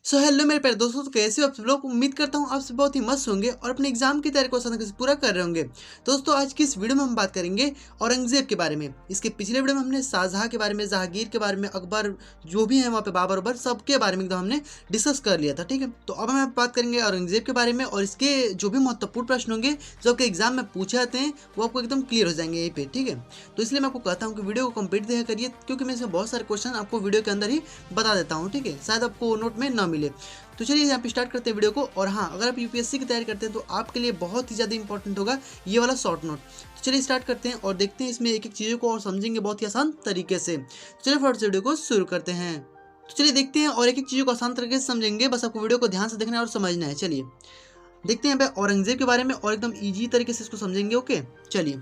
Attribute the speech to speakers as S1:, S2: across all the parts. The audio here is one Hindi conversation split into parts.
S1: सो हेलो मेरे प्यारे दोस्तों, तो कैसे हो आप सब लोग। उम्मीद करता हूँ आप सब बहुत ही मस्त होंगे और अपने एग्जाम की तैयारी को आसानी से पूरा कर रहे होंगे। दोस्तों आज की इस वीडियो में हम बात करेंगे औरंगजेब के बारे में। इसके पिछले वीडियो में हमने शाहजहां के बारे में, जहांगीर के बारे में, अकबर जो भी है वहाँ पे, बाबर उबर सबके बारे में एकदम हमने डिस्कस कर लिया था। ठीक है, तो अब हम बात करेंगे औरंगजेब के बारे में और इसके जो भी महत्वपूर्ण प्रश्न होंगे जो आपके एग्जाम में पूछे जाते हैं वो आपको एकदम क्लियर हो जाएंगे यहीं पे। ठीक है, तो इसलिए मैं आपको कहता हूँ कि वीडियो को कंप्लीट देखा करिए, क्योंकि मैं इसमें बहुत सारे क्वेश्चन आपको वीडियो के अंदर ही बता देता हूँ। ठीक है, शायद आपको नोट में ना मिले। तो चलिए यहाँ पे स्टार्ट करते हैं वीडियो को। और हाँ, अगर आप यूपीएससी की तैयारी करते हैं तो आपके लिए बहुत ही ज़्यादा इंपॉर्टेंट होगा ये वाला शॉर्ट नोट। तो चलिए स्टार्ट करते हैं और देखते हैं इसमें एक एक चीज़ों को और समझेंगे बहुत ही आसान तरीके से। चलिए फटाफट से वीडियो को शुरू करते हैं। तो चलिए देखते हैं और एक एक चीज़ों को आसान तरीके से समझेंगे। बस आपको वीडियो को ध्यान से देखना है और समझना है। चलिए देखते हैं यहाँ पे औरंगजेब के बारे में और एकदम ईजी तरीके से इसको समझेंगे। ओके चलिए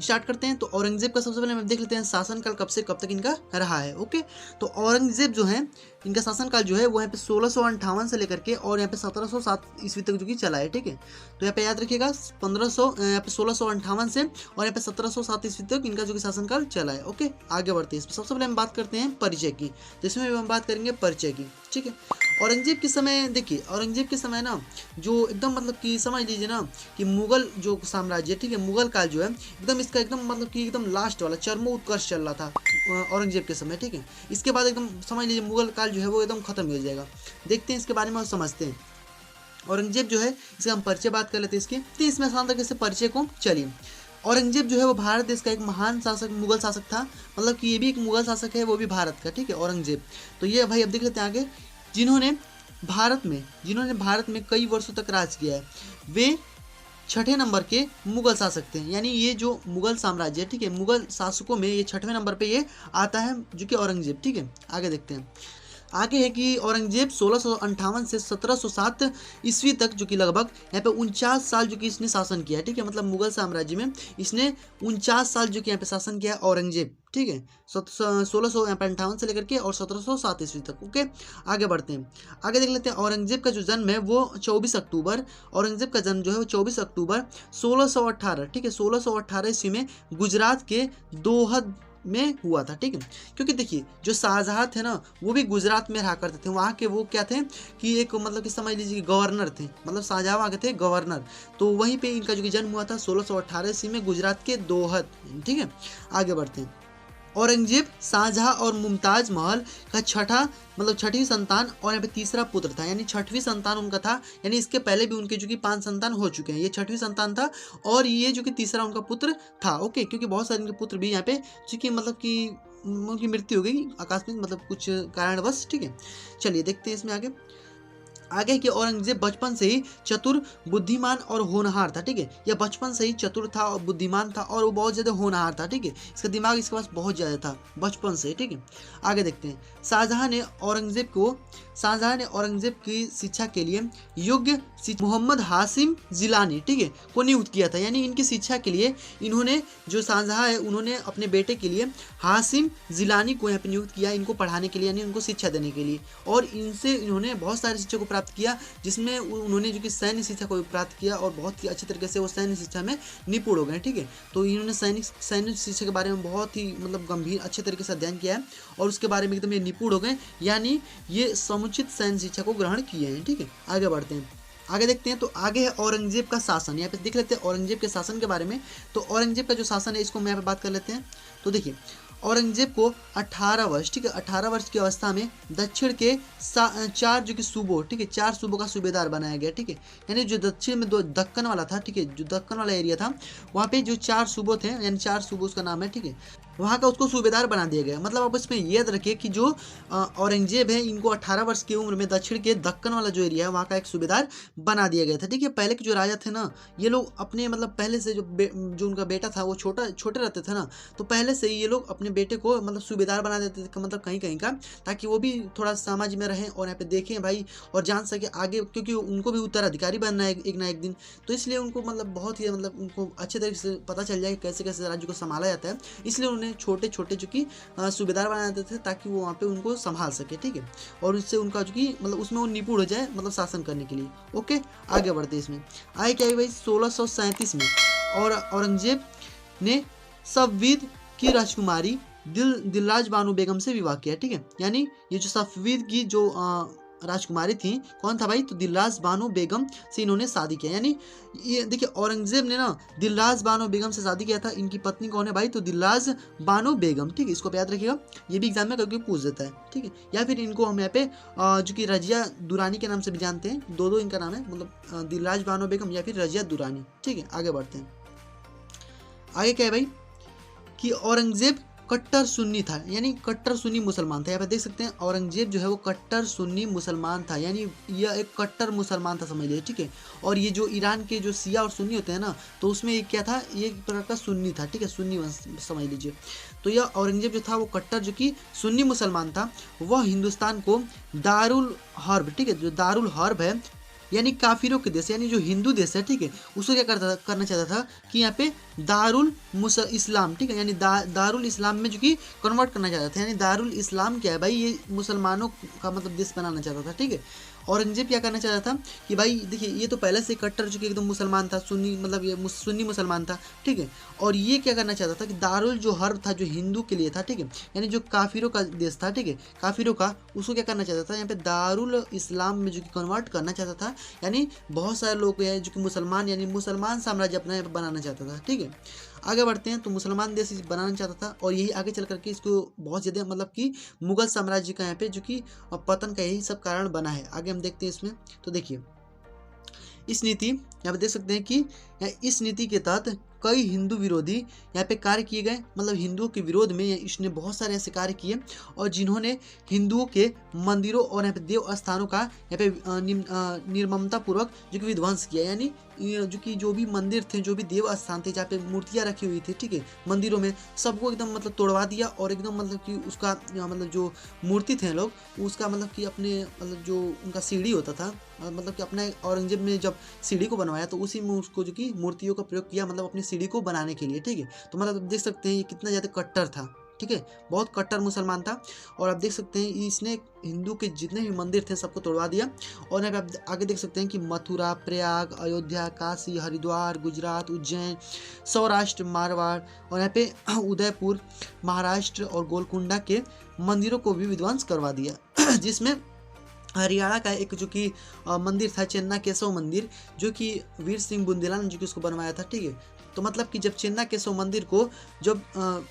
S1: स्टार्ट करते हैं। तो औरंगजेब का सबसे पहले हम देख लेते हैं शासनकाल कब से कब तक इनका रहा है। ओके, तो औरंगजेब जो है इनका शासनकाल जो है वो यहाँ पे 1658 से लेकर के और यहाँ पे 1707 ईस्वी तक जो कि चला है। ठीक है, तो यहाँ पे याद रखिएगा 1658 से और यहाँ पे 1707 ईस्वी तक इनका जो कि शासनकाल चला है। ओके, आगे बढ़ते हैं। इसमें सबसे पहले हम बात करते हैं परिचय की, जिसमें हम बात करेंगे परिचय की। ठीक है, औरंगजेब के समय देखिए, औरंगजेब के समय ना जो एकदम मतलब कि समझ लीजिए ना कि मुगल जो साम्राज्य, ठीक है, मुगल काल जो है एकदम इसका एकदम मतलब कि एकदम लास्ट वाला चरमोत्कर्ष चल रहा था औरंगजेब के समय। ठीक है, इसके बाद एकदम समझ लीजिए मुगल काल जो है वो एकदम खत्म हो जाएगा। देखते हैं इसके बारे में और समझते हैं। औरंगजेब जो है इसका हम परिचय बात कर लेते हैं इसके, तो इसमें आसान तरीके से परिचय को चलिए। औरंगजेब जो है वो भारत देश का एक महान शासक, मुगल शासक था। मतलब कि ये भी एक मुगल शासक है, वो भी भारत का। ठीक है, औरंगजेब। तो ये भाई अब देख लेते हैं आगे, जिन्होंने भारत में कई वर्षों तक राज किया है। वे छठे नंबर के मुगल शासक थे। यानी ये जो मुगल साम्राज्य है, ठीक है, मुगल शासकों में ये छठवें नंबर पे ये आता है जो कि औरंगजेब। ठीक है, आगे देखते हैं। आगे है कि औरंगजेब 1658 से 1707 ईस्वी तक जो कि लगभग यहाँ पे 49 साल जो कि इसने शासन किया है। ठीक है, मतलब मुगल साम्राज्य में इसने 49 साल जो कि यहाँ पे शासन किया है औरंगजेब। ठीक है, 1658 से लेकर के और 1707 ईस्वी तक। ओके, आगे बढ़ते हैं। आगे देख लेते हैं औरंगजेब का जो जन्म है वो 24 अक्टूबर, औरंगजेब का जन्म जो है वो 24 अक्टूबर 1618, ठीक है, 1618 ईस्वी में गुजरात के दोहद में हुआ था। ठीक है, क्योंकि देखिए जो शाहजहां थे ना वो भी गुजरात में रहा करते थे। वहाँ के वो क्या थे कि एक मतलब कि समझ लीजिए गवर्नर थे, मतलब शाहजहां वहाँ के थे गवर्नर। तो वहीं पे इनका जो कि जन्म हुआ था 1618 ईस्वी में गुजरात के दोहद। ठीक है, आगे बढ़ते हैं। औरंगजेब शाहजहां और मुमताज महल का छठी संतान और यहाँ पे तीसरा पुत्र था। यानी छठवीं संतान उनका था। यानी इसके पहले भी उनके जो कि 5 संतान हो चुके हैं, ये छठवीं संतान था और ये जो कि तीसरा उनका पुत्र था। ओके, क्योंकि बहुत सारे उनके पुत्र भी यहाँ पे जो कि मतलब कि उनकी मृत्यु हो गई आकस्मिक, मतलब कुछ कारणवश। ठीक है, चलिए देखते हैं इसमें आगे कि औरंगजेब बचपन से ही चतुर, बुद्धिमान और होनहार था। ठीक है, यह बचपन से ही चतुर था और बुद्धिमान था और वो बहुत ज़्यादा होनहार था। ठीक है, इसका दिमाग इसके पास बहुत ज़्यादा था बचपन से। ठीक है, आगे देखते हैं। शाहजहां ने औरंगजेब की शिक्षा के लिए योग्य मोहम्मद हाशिम जिलानी, ठीक है, को नियुक्त किया था। यानी इनकी शिक्षा के लिए इन्होंने, जो शाहजहां है उन्होंने अपने बेटे के लिए हाशिम जिलानी को यहाँ पे नियुक्त किया, इनको पढ़ाने के लिए, यानी उनको शिक्षा देने के लिए। और इनसे इन्होंने बहुत सारी शिक्षा को प्राप्त किया, जिसमें उन्होंने जो कि सैन्य शिक्षा को प्राप्त किया और बहुत ही अच्छे तरीके से वो सैन्य शिक्षा में निपुण हो गए। ठीक है, तो इन्होंने सैन्य शिक्षा के बारे में बहुत ही मतलब गंभीर अच्छे तरीके से अध्ययन किया है और उसके बारे में एकदम ये निपुण हो गए, यानी ये समुचित सैन्य शिक्षा को ग्रहण किए हैं। ठीक है, आगे बढ़ते हैं। आगे देखते हैं। तो आगे है औरंगजेब का शासन। यहाँ पे देख लेते हैं औरंगजेब के शासन के बारे में। तो औरंगजेब का जो शासन है इसको हम यहाँ पे बात कर लेते हैं। तो देखिए औरंगजेब को 18 वर्ष, ठीक है, 18 वर्ष की अवस्था में दक्षिण के 4 जो कि सूबों, ठीक है, 4 सूबों का सूबेदार बनाया गया। ठीक है, यानी जो दक्षिण में दक्कन वाला था, ठीक है, जो दक्कन वाला एरिया था वहाँ पे जो 4 सूबों थे, यानी 4 सूबों उसका नाम है। ठीक है, वहाँ का उसको सूबेदार बना दिया गया। मतलब आप इसमें याद रखिए कि जो औरंगजेब है इनको 18 वर्ष की उम्र में दक्षिण के दक्कन वाला जो एरिया है वहाँ का एक सूबेदार बना दिया गया था। ठीक है, पहले के जो राजा थे ना ये लोग अपने मतलब पहले से जो उनका बेटा था वो छोटे रहते थे ना, तो पहले से ही ये लोग अपने बेटे को मतलब सूबेदार बना देते थे, मतलब कहीं कहीं का, ताकि वो भी थोड़ा समाज में रहें और यहाँ पे देखें भाई और जान सके आगे, क्योंकि उनको भी उत्तराधिकारी बनना है एक ना एक दिन। तो इसलिए उनको मतलब बहुत ही मतलब उनको अच्छे तरीके से पता चल जाए कैसे कैसे राज्य को संभाला जाता है। इसलिए उन्हें छोटे छोटे जो कि सूबेदार बना देते थे ताकि वो वहाँ पे उनको संभाल सके। ठीक है, और उससे उनका जो कि मतलब उसमें वो निपुण हो जाए मतलब शासन करने के लिए। ओके, आगे बढ़ते हैं। इसमें आए क्या भाई 1637 में और औरंगजेब ने सफवीद की राजकुमारी दिलराज बानो बेगम से विवाह किया। ठीक है, यानी ये जो सफवीद की जो राजकुमारी थी, कौन था भाई, तो दिलराज बानो बेगम से इन्होंने शादी किया। यानी ये देखिए औरंगजेब ने ना दिलराज बानो बेगम से शादी किया था। इनकी पत्नी कौन है भाई, तो दिलराज बानो बेगम। ठीक है, इसको याद रखिएगा, ये भी एग्जाम में कभी पूछ देता है। ठीक है, या फिर इनको हम यहाँ पे जो कि रजिया दुरानी के नाम से भी जानते हैं, दो इनका नाम है, मतलब दिलराज बानो बेगम या फिर रजिया दुरानी। ठीक है, आगे बढ़ते हैं। आगे क्या है भाई कि औरंगजेब कट्टर सुन्नी था, यानी कट्टर सुन्नी मुसलमान था। यहाँ पे देख सकते हैं औरंगजेब जो है वो कट्टर सुन्नी मुसलमान था, यानी यह एक कट्टर मुसलमान था समझ लीजिए। ठीक है, और ये जो ईरान के जो शिया और सुन्नी होते हैं ना, तो उसमें एक क्या था, ये एक प्रकार का सुन्नी था। ठीक है, सुन्नी समझ लीजिए। तो यह औरंगजेब जो था वो कट्टर जो कि सुन्नी मुसलमान था, वह हिंदुस्तान को दारुल हर्ब, ठीक है, जो दारुल हर्ब है यानी काफिरों के देश, यानी जो हिंदू देश है, ठीक है, उसको क्या करना चाहता था कि यहाँ पे दारुल इस्लाम, ठीक है, यानी दारुल इस्लाम में जो कि कन्वर्ट करना चाहता था। यानी दारुल इस्लाम क्या है भाई, ये मुसलमानों का मतलब देश बनाना चाहता था। ठीक है, औरंगजेब क्या करना चाहता था कि भाई देखिए ये तो पहले से कट्टर जो कि एकदम मुसलमान था, सुन्नी, मतलब ये सुन्नी मुसलमान था। ठीक है, और ये क्या करना चाहता था कि दारुल जो हर्ब था, जो हिंदू के लिए था, ठीक है, यानी जो काफिरों का देश था, ठीक है, काफिरों का, उसको क्या करना चाहता था, यहाँ पे दारुल इस्लाम में जो कि कन्वर्ट करना चाहता था। यानी बहुत सारे लोग हैं जो कि मुसलमान, यानी मुसलमान साम्राज्य अपना बनाना चाहता था। ठीक है, आगे बढ़ते हैं। तो मुसलमान देश बनाना चाहता था, और यही आगे चल करके इसको बहुत ज़्यादा मतलब कि मुगल साम्राज्य का यहाँ पे जो कि पतन का यही सब कारण बना है। आगे हम देखते हैं इसमें। तो देखिए इस नीति, यहाँ पे देख सकते हैं कि इस नीति के तहत कई हिंदू विरोधी यहाँ पे कार्य किए गए, मतलब हिंदुओं के विरोध में इसने बहुत सारे ऐसे कार्य किए, और जिन्होंने हिंदुओं के मंदिरों और यहाँ पे देव स्थानों का यहाँ पे निर्ममता पूर्वक जो कि विध्वंस किया। यानी जो भी मंदिर थे, जो भी देव स्थान थे, जहाँ पे मूर्तियाँ रखी हुई थी, ठीक है, मंदिरों में, सबको एकदम मतलब तोड़वा दिया, और एकदम मतलब कि उसका मतलब जो मूर्ति थे लोग, उसका मतलब कि अपने मतलब जो उनका सीढ़ी होता था, मतलब कि अपने औरंगजेब ने जब सीढ़ी को बनवाया तो उसी में उसको जो कि मूर्तियों का प्रयोग किया, मतलब अपनी सीढ़ी को बनाने के लिए। ठीक है, तो मतलब देख सकते हैं ये कितना ज़्यादा कट्टर था। ठीक है, बहुत कट्टर मुसलमान था। और आप देख सकते हैं इसने हिंदू के जितने भी मंदिर थे सबको तोड़वा दिया। और यहाँ पे आप आगे देख सकते हैं कि मथुरा, प्रयाग, अयोध्या, काशी, हरिद्वार, गुजरात, उज्जैन, सौराष्ट्र, मारवाड़, और यहाँ पे उदयपुर, महाराष्ट्र और गोलकुंडा के मंदिरों को भी विध्वंस करवा दिया। जिसमें हरियाणा का एक जो कि मंदिर था, चेन्ना केशव मंदिर, जो कि वीर सिंह बुंदेला ने जो कि उसको बनवाया था। ठीक है, तो मतलब कि जब चेन्ना केशव मंदिर को जब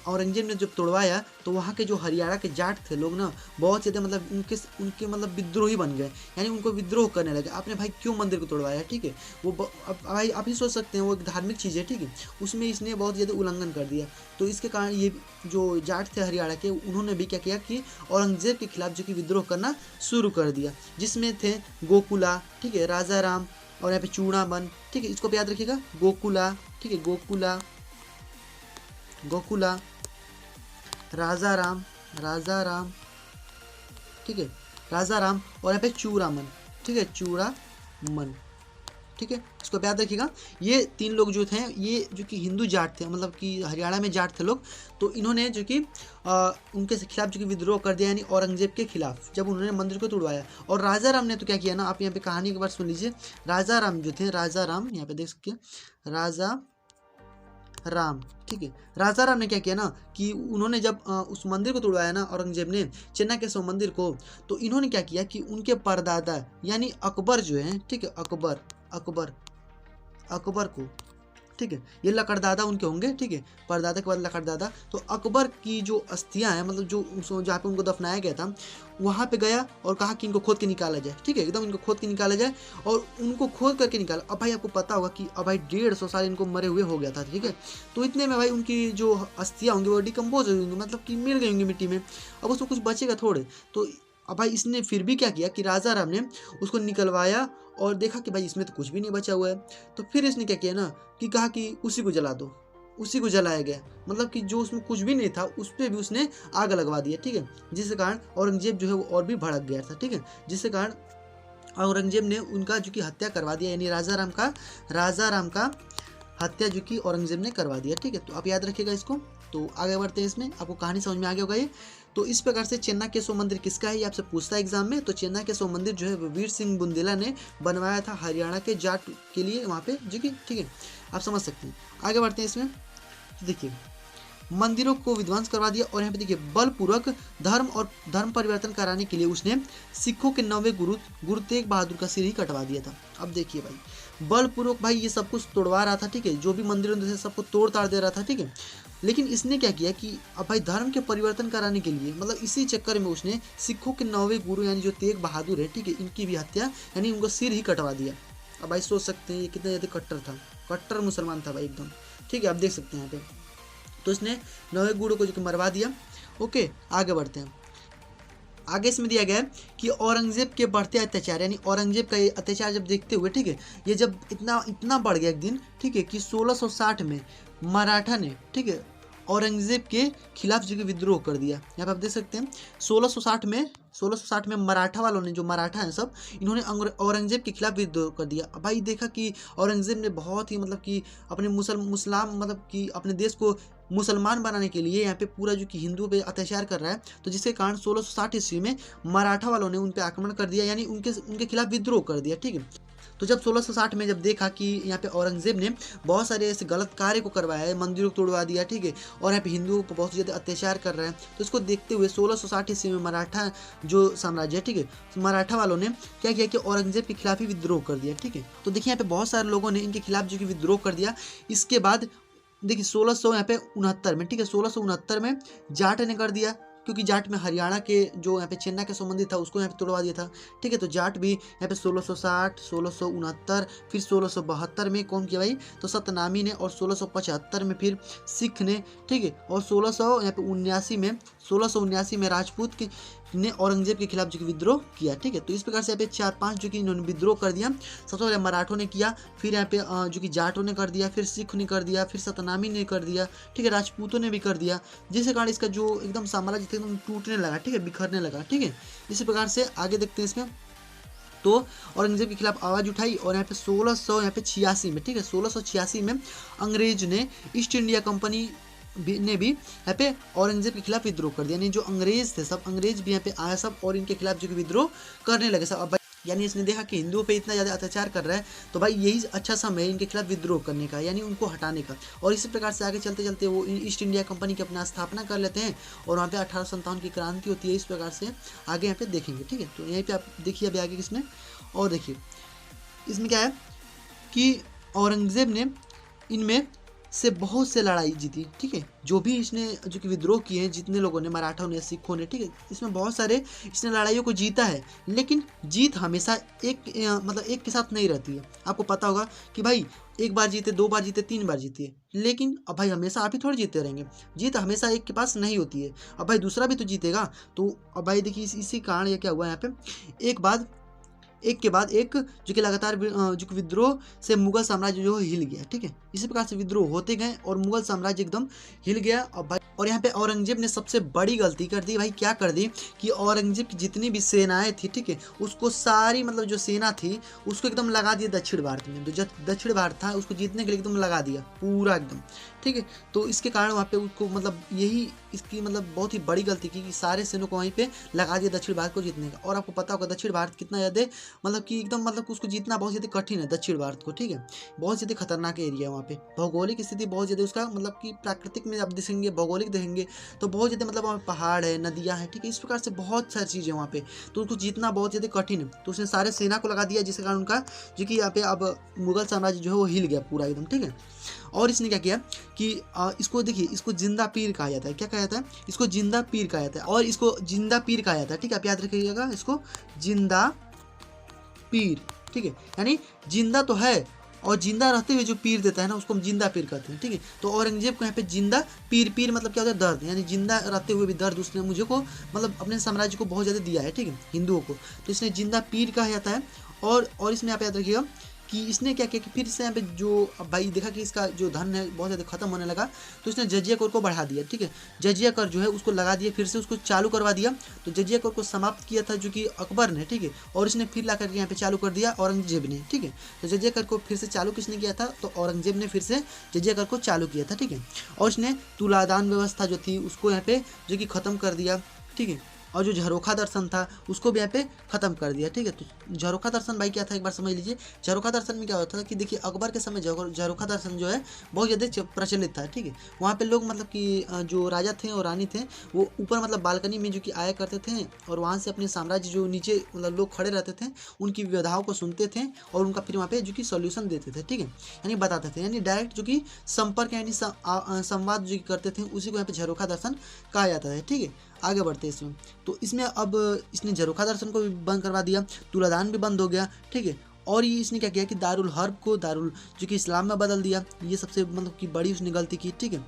S1: औरंगजेब ने जब तोड़वाया, तो वहाँ के जो हरियाणा के जाट थे लोग ना, बहुत ज़्यादा मतलब उनके मतलब विद्रोही बन गए, यानी उनको विद्रोह करने लगे। आपने भाई क्यों मंदिर को तोड़वाया? ठीक है, वो भाई आप ही सोच सकते हैं, वो एक धार्मिक चीज़ है। ठीक है, उसमें इसने बहुत ज़्यादा उल्लंघन कर दिया। तो इसके कारण ये जो जाट थे हरियाणा के, उन्होंने भी क्या किया कि औरंगजेब के खिलाफ जो कि विद्रोह करना शुरू कर दिया, जिसमें थे गोकुला, ठीक है, राजा राम, और यहाँ पे चूड़ामन। ठीक है, इसको याद रखिएगा, गोकुला, ठीक है, गोकुला, राजा राम, ठीक है, राजा राम, और यहाँ पे चूड़ामन। ठीक है, चूड़ामन। ठीक है, इसको याद रखिएगा। ये तीन लोग जो थे, ये जो कि हिंदू जाट थे, मतलब कि हरियाणा में जाट थे लोग, तो इन्होंने जो कि उनके खिलाफ जो कि विद्रोह कर दिया, यानी औरंगजेब के खिलाफ, जब उन्होंने मंदिर को तोड़वाया। और राजा राम ने तो क्या किया ना, आप यहाँ पे कहानी एक बार सुन लीजिए। राजा राम जो थे, राजा राम, यहाँ पे देख सकते हैं, राजा राम, ठीक है, राजा राम ने क्या किया ना कि उन्होंने जब उस मंदिर को तोड़वाया ना औरंगजेब ने, चेन्नई के मंदिर को, तो इन्होंने क्या किया कि उनके परदादा यानी अकबर जो है, ठीक है, अकबर को, ठीक है, ये लकड़दादा उनके होंगे। ठीक है, परदादा के बाद लकड़दादा। तो अकबर की जो अस्थियां हैं, मतलब जो जहाँ पे उनको दफनाया गया था, वहाँ पे गया और कहा कि इनको खोद के निकाला जाए। ठीक है, एकदम इनको खोद के निकाला जाए, और उनको खोद करके निकाला। अब भाई आपको पता होगा कि अब भाई 150 साल इनको मरे हुए हो गया था। ठीक है, तो इतने में भाई उनकी जो अस्थियाँ होंगी वो डिकम्पोज हो होंगी, मतलब कि मिल गई होंगी मिट्टी में। अब उसमें कुछ बचेगा थोड़े। तो अब भाई इसने फिर भी क्या किया कि राजा राम ने उसको निकलवाया और देखा कि भाई इसमें तो कुछ भी नहीं बचा हुआ है। तो फिर इसने क्या किया ना कि कहा कि उसी को जला दो। उसी को जलाया गया, मतलब कि जो उसमें कुछ भी नहीं था उस पर भी उसने आग लगवा दिया। ठीक है, जिसके कारण औरंगजेब जो है वो और भी भड़क गया था। ठीक है, जिसके कारण औरंगजेब ने उनका जो कि हत्या करवा दिया, यानी राजा राम का हत्या जो कि औरंगजेब ने करवा दिया। ठीक है, तो आप याद रखिएगा इसको। तो आगे बढ़ते हैं, इसमें आपको कहानी समझ में आ गया होगा ये। तो इस प्रकार से चेन्नई केशव मंदिर किसका है, ये आपसे पूछता है एग्जाम में। तो चेन्नई केशव मंदिर जो है वीर सिंह बुंदेला ने बनवाया था हरियाणा के जाट के लिए वहाँ पे, जो कि ठीक है, आप समझ सकते हैं। आगे बढ़ते हैं इसमें। तो देखिए मंदिरों को विध्वंस करवा दिया। और यहाँ पे देखिए बलपूर्वक धर्म परिवर्तन कराने के लिए उसने सिखों के 9वें गुरु तेग बहादुर का सिर ही कटवा दिया था। अब देखिए भाई बलपूर्वक भाई ये सब कुछ तोड़वा रहा था, ठीक है, जो भी मंदिरों थे सबको तोड़ ताड़ दे रहा था, ठीक है। लेकिन इसने क्या किया कि अब भाई धर्म के परिवर्तन कराने के लिए मतलब इसी चक्कर में उसने सिखों के 9वें गुरु यानी जो तेग बहादुर है, ठीक है, इनकी भी हत्या यानी उनको सिर ही कटवा दिया। अब भाई सोच सकते हैं ये कितना ज़्यादा कट्टर था, कट्टर मुसलमान था भाई एकदम, ठीक है। आप देख सकते हैं यहाँ पे तो इसने 9वें गुरु को जो कि मरवा दिया। ओके, आगे बढ़ते हैं। आगे इसमें दिया गया है कि औरंगजेब के बढ़ते अत्याचार यानी औरंगजेब का ये अत्याचार जब देखते हुए, ठीक है, ये जब इतना बढ़ गया एक दिन, ठीक है, कि 1660 में मराठा ने, ठीक है, औरंगजेब के खिलाफ जो कि विद्रोह कर दिया। यहाँ पे आप देख सकते हैं 1660 में मराठा वालों ने, जो मराठा हैं सब, इन्होंने औरंगजेब के खिलाफ विद्रोह कर दिया। अब भाई देखा कि औरंगजेब ने बहुत ही मतलब कि अपने मुसलमान मतलब कि अपने देश को मुसलमान बनाने के लिए यहाँ पे पूरा जो कि हिंदुओं पे अत्याचार कर रहा है, तो जिसके कारण 1660 ईस्वी में मराठा वालों ने उन पे आक्रमण कर दिया यानी उनके खिलाफ विद्रोह कर दिया, ठीक है। तो जब 1660 में जब देखा कि यहाँ पे औरंगजेब ने बहुत सारे ऐसे गलत कार्य को करवाया है, मंदिरों को तोड़वा दिया, ठीक है, और यहाँ पे हिंदुओं को बहुत ज़्यादा अत्याचार कर रहा है, तो इसको देखते हुए 1660 ईस्वी में मराठा जो साम्राज्य है, ठीक है, मराठा वालों ने क्या किया कि औरंगजेब के खिलाफ ही विद्रोह कर दिया, ठीक है। तो देखिए यहाँ पे बहुत सारे लोगों ने इनके खिलाफ जो कि विद्रोह कर दिया। इसके बाद देखिए 1669 में, ठीक है, 1669 में जाट ने कर दिया, क्योंकि जाट में हरियाणा के जो यहाँ पे चेन्नई के संबंधित था उसको यहाँ पे तोड़वा दिया था, ठीक है। तो जाट भी यहाँ पे 1660, 1669, फिर 1672 में कौन किया भाई, तो सतनामी ने, और 1675 में फिर सिख ने, ठीक है, और 1679 में राजपूत के ने औरंगजेब के खिलाफ जो कि विद्रोह किया, ठीक है। तो इस प्रकार से यहाँ पे 4-5 जो कि इन्होंने विद्रोह कर दिया। सबसे पहले मराठों ने किया, फिर यहाँ पे जो कि जाटों ने कर दिया, फिर सिख ने कर दिया, फिर सतनामी ने कर दिया, ठीक है, राजपूतों ने भी कर दिया, जिसके कारण इसका जो एकदम साम्राज्य था एकदम टूटने लगा, ठीक है, बिखरने लगा, ठीक है। इसी प्रकार से आगे देखते हैं इसमें। तो औरंगजेब के खिलाफ आवाज़ उठाई और यहाँ पे 1686 में, ठीक है, 1686 में अंग्रेज ने ईस्ट इंडिया कंपनी ने भी यहाँ पे औरंगजेब के खिलाफ विद्रोह कर दिया। यानी जो अंग्रेज थे सब अंग्रेज भी यहाँ पे आया सब और इनके खिलाफ जो कि विद्रोह करने लगे सब। अब यानी इसने देखा कि हिंदुओं पे इतना ज़्यादा अत्याचार कर रहा है, तो भाई यही अच्छा समय है इनके खिलाफ विद्रोह करने का, यानी उनको हटाने का। और इसी प्रकार से आगे चलते चलते वो ईस्ट इंडिया कंपनी की अपना स्थापना कर लेते हैं और वहाँ पे 1857 की क्रांति होती है। इस प्रकार से आगे यहाँ पे देखेंगे, ठीक है। तो यहीं पे आप देखिए अभी आगे किसने, और देखिए इसमें क्या है कि औरंगजेब ने इनमें से बहुत से लड़ाई जीती, ठीक है, जो भी इसने जो कि विद्रोह किए हैं, जितने लोगों ने, मराठों ने, सिखों ने, ठीक है, इसमें बहुत सारे इसने लड़ाइयों को जीता है। लेकिन जीत हमेशा एक के साथ नहीं रहती है। आपको पता होगा कि भाई एक बार जीते, 2 बार जीते, 3 बार जीते, लेकिन अब भाई हमेशा आप ही थोड़ी जीते रहेंगे। जीत हमेशा एक के पास नहीं होती है। अब भाई दूसरा भी तो जीतेगा। तो अब भाई देखिए इसी कारण ये क्या हुआ यहाँ पे, एक के बाद एक जो कि लगातार जो कि विद्रोह से मुगल साम्राज्य जो हिल गया, ठीक है। इसी प्रकार से विद्रोह होते गए और मुगल साम्राज्य एकदम हिल गया। और यहाँ पे औरंगजेब ने सबसे बड़ी गलती कर दी भाई। क्या कर दी कि औरंगजेब की जितनी भी सेनाएं थी, ठीक है, उसको सारी मतलब जो सेना थी उसको एकदम लगा दिया दक्षिण भारत में। जो दक्षिण भारत था उसको जीतने के लिए एकदम लगा दिया पूरा एकदम, ठीक है। तो इसके कारण वहाँ पे उसको मतलब यही इसकी मतलब बहुत ही बड़ी गलती की कि सारे सैनिकों को वहीं पे लगा दिया दक्षिण भारत को जीतने का। और आपको पता होगा दक्षिण भारत कितना ज़्यादा मतलब कि एकदम मतलब उसको जीतना बहुत ज़्यादा कठिन है दक्षिण भारत को, ठीक है। बहुत ज़्यादा खतरनाक एरिया है वहाँ पे, भौगोलिक स्थिति बहुत ज़्यादा उसका मतलब कि प्राकृतिक में आप देखेंगे, भौगोलिक देखेंगे तो बहुत ज़्यादा मतलब वहाँ पहाड़ है, नदियाँ हैं, ठीक है। इस प्रकार से बहुत सारी चीज़ें वहाँ पे, तो उसको जीतना बहुत ज़्यादा कठिन है। तो उसने सारे सेना को लगा दिया, जिसके कारण उनका जो कि यहाँ पे अब मुगल साम्राज्य जो है वो हिल गया पूरा एकदम, ठीक है। और इसने क्या किया कि इसको देखिए, इसको जिंदा पीर कहा जाता है। क्या कहा जाता है? इसको जिंदा पीर कहा जाता है। और इसको जिंदा पीर कहा जाता है, ठीक है, आप याद रखिएगा, इसको जिंदा पीर, ठीक है। यानी जिंदा तो है और जिंदा रहते हुए जो पीर देता है ना उसको हम जिंदा पीर कहते हैं, ठीक है। तो औरंगजेब को यहाँ पे जिंदा पीर मतलब क्या होता है? दर्द, यानी जिंदा रहते हुए भी दर्द उसने मुझे को मतलब अपने साम्राज्य को बहुत ज़्यादा दिया है, ठीक है, हिंदुओं को। तो इसने जिंदा पीर कहा जाता है। और इसमें आप याद रखिएगा कि इसने क्या किया कि फिर से यहाँ पे जो अब भाई देखा कि इसका जो धन है बहुत ज़्यादा खत्म होने लगा, तो इसने जजिया कर को बढ़ा दिया, ठीक है। जजिया कर जो है उसको लगा दिया, फिर से उसको चालू करवा दिया। तो जजिया कर को समाप्त किया था जो कि अकबर ने, ठीक है, और इसने फिर ला करके यहाँ पे चालू कर दिया औरंगजेब ने, ठीक है। तो जजिया कर को फिर से चालू किसने किया था? तो औरंगजेब ने फिर से जजिया कर को चालू किया था, ठीक है। और इसने तुलादान व्यवस्था जो थी उसको यहाँ पे जो कि ख़त्म कर दिया, ठीक है। और जो झरोखा दर्शन था उसको भी यहाँ पे ख़त्म कर दिया। ठीक है, तो झरोखा दर्शन भाई क्या था एक बार समझ लीजिए। झरोखा दर्शन में क्या होता था कि देखिए अकबर के समय झरोखा दर्शन जो है बहुत ज़्यादा प्रचलित था। ठीक है, वहाँ पे लोग मतलब कि जो राजा थे और रानी थे वो ऊपर मतलब बालकनी में जो कि आया करते थे और वहाँ से अपने साम्राज्य जो नीचे मतलब लोग खड़े रहते थे उनकी व्यधाओं को सुनते थे और उनका फिर वहाँ पे जो कि सॉल्यूशन देते थे। ठीक है, यानी बताते थे, यानी डायरेक्ट जो कि संपर्क यानी संवाद जो करते थे उसी को यहाँ पे झरोखा दर्शन कहा जाता है। ठीक है, आगे बढ़ते हैं इसमें। तो इसमें अब इसने झरोखा दर्शन को भी बंद करवा दिया, तुलादान भी बंद हो गया। ठीक है, और ये इसने क्या किया कि दारुल हर्ब को दारुल जो कि इस्लाम में बदल दिया। ये सबसे मतलब कि बड़ी उसने गलती की। ठीक है,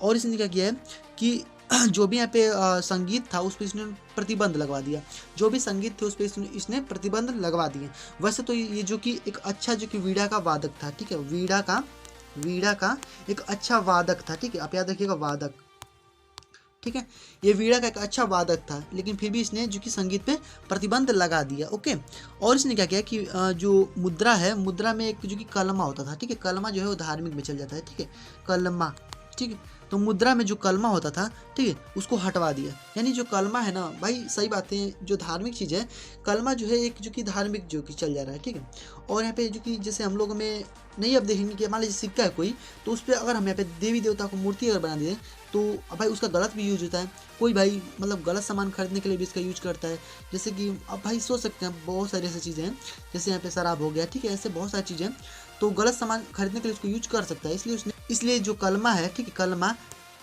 S1: और इसने क्या किया है कि जो भी यहाँ पे संगीत था उस पर इसने प्रतिबंध लगवा दिया। जो भी संगीत थे उस पर इसने प्रतिबंध लगवा दिए। वैसे तो ये जो कि एक अच्छा जो कि वीणा का वादक था। ठीक है, वीणा का एक अच्छा वादक था। ठीक है, आप याद रखिएगा वादक। ठीक है, ये वीणा का एक अच्छा वादक था, लेकिन फिर भी इसने जो कि संगीत पे प्रतिबंध लगा दिया। ओके, और इसने क्या किया कि जो मुद्रा है, मुद्रा में एक जो कि कलमा होता था। ठीक है, कलमा जो है वो धार्मिक में चल जाता है। ठीक है, कलमा। ठीक है, तो मुद्रा में जो कलमा होता था, ठीक है, उसको हटवा दिया। यानी जो कलमा है ना भाई, सही बात है, जो धार्मिक चीज़ है कलमा जो है एक जो कि धार्मिक जो कि चल जा रहा है। ठीक है, और यहाँ पे जो कि जैसे हम लोग में नहीं अब देखेंगे कि मान लीजिए सिक्का है कोई, तो उस पर अगर हम यहाँ पे देवी देवता को मूर्ति अगर बना दें तो भाई उसका गलत भी यूज होता है। कोई भाई मतलब गलत सामान खरीदने के लिए भी इसका यूज करता है। जैसे कि अब भाई सोच सकते हैं बहुत सारी ऐसी चीज़ें हैं, जैसे यहाँ पे शराब हो गया। ठीक है, ऐसे बहुत सारी चीज़ें, तो गलत सामान खरीदने के लिए उसको यूज कर सकता है। इसलिए जो कलमा है, ठीक है,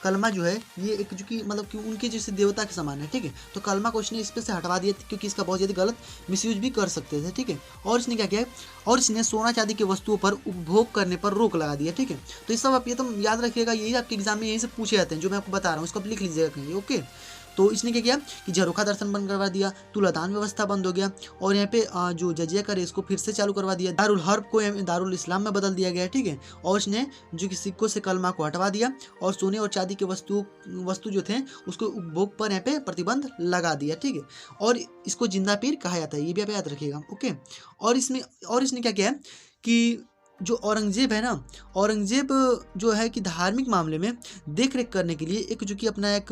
S1: कलमा जो है ये एक जो कि मतलब कि उनके जैसे देवता के समान है। ठीक है, तो कलमा को इसने इस पे से हटवा दिया क्योंकि इसका बहुत ज़्यादा गलत मिसयूज भी कर सकते थे। ठीक है, और इसने क्या किया, और इसने सोना चांदी की वस्तुओं पर उपभोग करने पर रोक लगा दिया। ठीक है, तो ये सब आप ये तो याद रखिएगा, यही आपके एग्जाम में यही से पूछे जाते हैं जो मैं आपको बता रहा हूँ, इसको आप लिख लीजिएगा कहीं। ओके, तो इसने क्या किया कि झरोखा दर्शन बंद करवा दिया, तुलादान व्यवस्था बंद हो गया, और यहाँ पे जो जजिया कर इसको फिर से चालू करवा दिया, दारुल हर्ब को दारुल इस्लाम में बदल दिया गया। ठीक है, और इसने जो कि सिक्कों से कलमा को हटवा दिया और सोने और चांदी के वस्तु जो थे उसको उपभोग पर यहाँ पे प्रतिबंध लगा दिया। ठीक है, और इसको जिंदा पीर कहा जाता है, ये भी आप याद रखिएगा। ओके, और इसने क्या किया कि जो औरंगजेब है ना, औरंगजेब जो है कि धार्मिक मामले में देख रेख करने के लिए एक जो कि अपना एक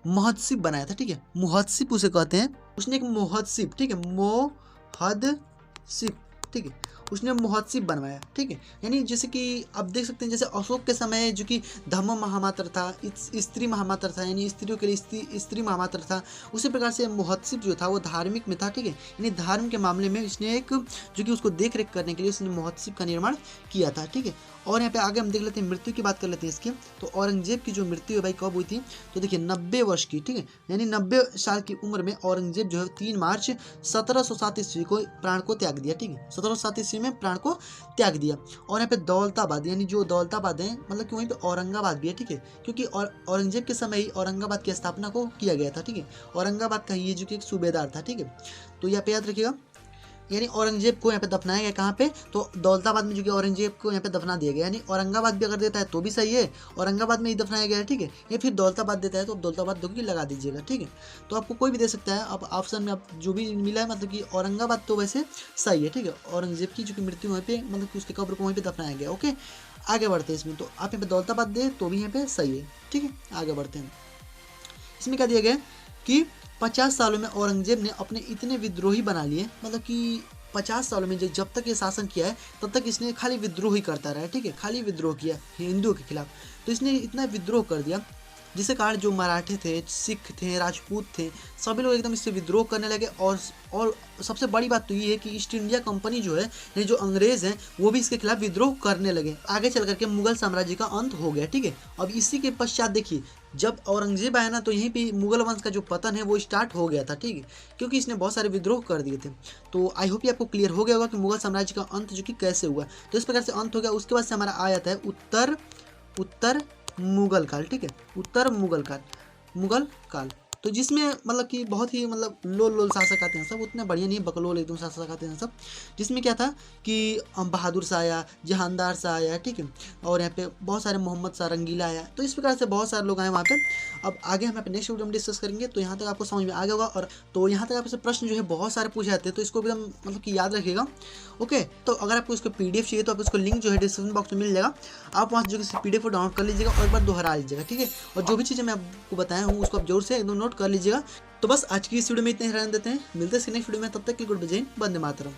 S1: मुहद्दिब बनाया था। ठीक है, मुहद्दिब उसे कहते हैं, उसने एक मुहद्दिब, ठीक है, मुहद्दिब, ठीक है, उसने मुहद्दिब बनवाया। ठीक है, यानी जैसे कि आप देख सकते हैं जैसे अशोक के समय जो कि धम्म महामात्र था, स्त्री महामात्र था, यानी स्त्रियों के लिए स्त्री महामात्र था, उसी प्रकार से मुहद्दिब जो था वो धार्मिक में था। ठीक है, यानी धर्म के मामले में इसने एक जो कि उसको देख रेख करने के लिए उसने मुहद्दिब का निर्माण किया था। ठीक है, और यहाँ पे आगे हम देख लेते हैं, मृत्यु की बात कर लेते हैं इसकी। तो औरंगजेब की जो मृत्यु है भाई कब हुई थी, तो देखिए 90 वर्ष की। ठीक है, यानी 90 साल की उम्र में औरंगजेब जो है 3 मार्च 1707 ईस्वी को प्राण को त्याग दिया। ठीक है, 1707 ईस्वी में प्राण को त्याग दिया। और यहाँ पे दौलताबाद, यानी जो दौलताबाद है मतलब कि वहीं पे औरंगाबाद भी है। ठीक है, क्योंकि औरंगजेब के समय ही औरंगाबाद की स्थापना को किया गया था। ठीक है, औरंगाबाद का ये जो कि एक सूबेदार था। ठीक है, तो यहाँ पे याद रखिएगा, यानी औरंगजेब को यहाँ पे दफनाया गया कहाँ पे, तो दौलताबाद में जो कि औरंगजेब को यहाँ पे दफना दिया गया। यानी औरंगाबाद भी अगर देता है तो भी सही है, औरंगाबाद में ही दफनाया गया है। ठीक है, या फिर दौलताबाद देता है तो दौलताबाद दो की लगा दीजिएगा। ठीक है, तो आपको कोई भी दे सकता है, आप ऑप्शन में आप जो भी मिला है मतलब कि औरंगाबाद तो वैसे सही है। ठीक है, औरंगजेब की जो कि मृत्यु वहीं पे मतलब कि उसके कब्र को वहीं पे दफनाया गया। ओके, आगे बढ़ते हैं इसमें, तो आप यहाँ पे दौलताबाद दे तो भी यहाँ पे सही है। ठीक है, आगे बढ़ते हैं। इसमें क्या दिया गया कि 50 सालों में औरंगजेब ने अपने इतने विद्रोही बना लिए, मतलब कि 50 सालों में जब तक ये शासन किया है तब तक इसने खाली विद्रोह ही करता रहा है। ठीक है, खाली विद्रोह किया हिंदुओं के खिलाफ, तो इसने इतना विद्रोह कर दिया जिसके कारण जो मराठे थे, सिख थे, राजपूत थे, सभी लोग एकदम इससे विद्रोह करने लगे। और सबसे बड़ी बात तो ये है कि ईस्ट इंडिया कंपनी जो है, यानी जो अंग्रेज़ हैं, वो भी इसके खिलाफ विद्रोह करने लगे। आगे चल करके मुगल साम्राज्य का अंत हो गया। ठीक है, अब इसी के पश्चात देखिए जब औरंगजेब आया ना तो यहीं पे मुगल वंश का जो पतन है वो स्टार्ट हो गया था। ठीक है, क्योंकि इसने बहुत सारे विद्रोह कर दिए थे। तो आई होप ये आपको क्लियर हो गया होगा कि मुगल साम्राज्य का अंत जो कि कैसे हुआ। तो इस प्रकार से अंत हो गया। उसके बाद से हमारा आ जाता है उत्तर मुगल काल। ठीक है, उत्तर मुगल काल, तो जिसमें मतलब कि बहुत ही मतलब लोल शासक आते हैं सब, उतने बढ़िया नहीं, बकलोल एकदम शासक आते हैं सब। जिसमें क्या था कि बहादुर शाह आया, जहानदार शाह आया। ठीक है, और यहाँ पे बहुत सारे मोहम्मद शाह रंगीला आया। तो इस प्रकार से बहुत सारे लोग आए वहाँ पे। अब आगे हम अपने नेक्स्ट वीडियो में डिस्कस करेंगे। तो यहाँ तक आपको समझ में आ गया होगा। और तो यहाँ तक आपसे प्रश्न जो है बहुत सारे पूछे जाते हैं, तो इसको भी हम मतलब कि याद रखिएगा। ओके, तो अगर आपको इसको PDF चाहिए तो आप इसको लिंक जो है डिस्क्रिप्शन बॉक्स में मिल जाएगा, आप वहाँ से जो PDF को डाउनलोड कर लीजिएगा और एक बार दोहरा लीजिएगा। ठीक है, और जो भी चीज़ें मैं आपको बताया हूँ उसको आप जरूर से एकदम नोट कर लीजिएगा। तो बस आज की इस वीडियो में इतने ही रहने देते हैं, मिलते हैं नेक्स्ट वीडियो में, तब तक के गुड बाय, वंदे मातरम।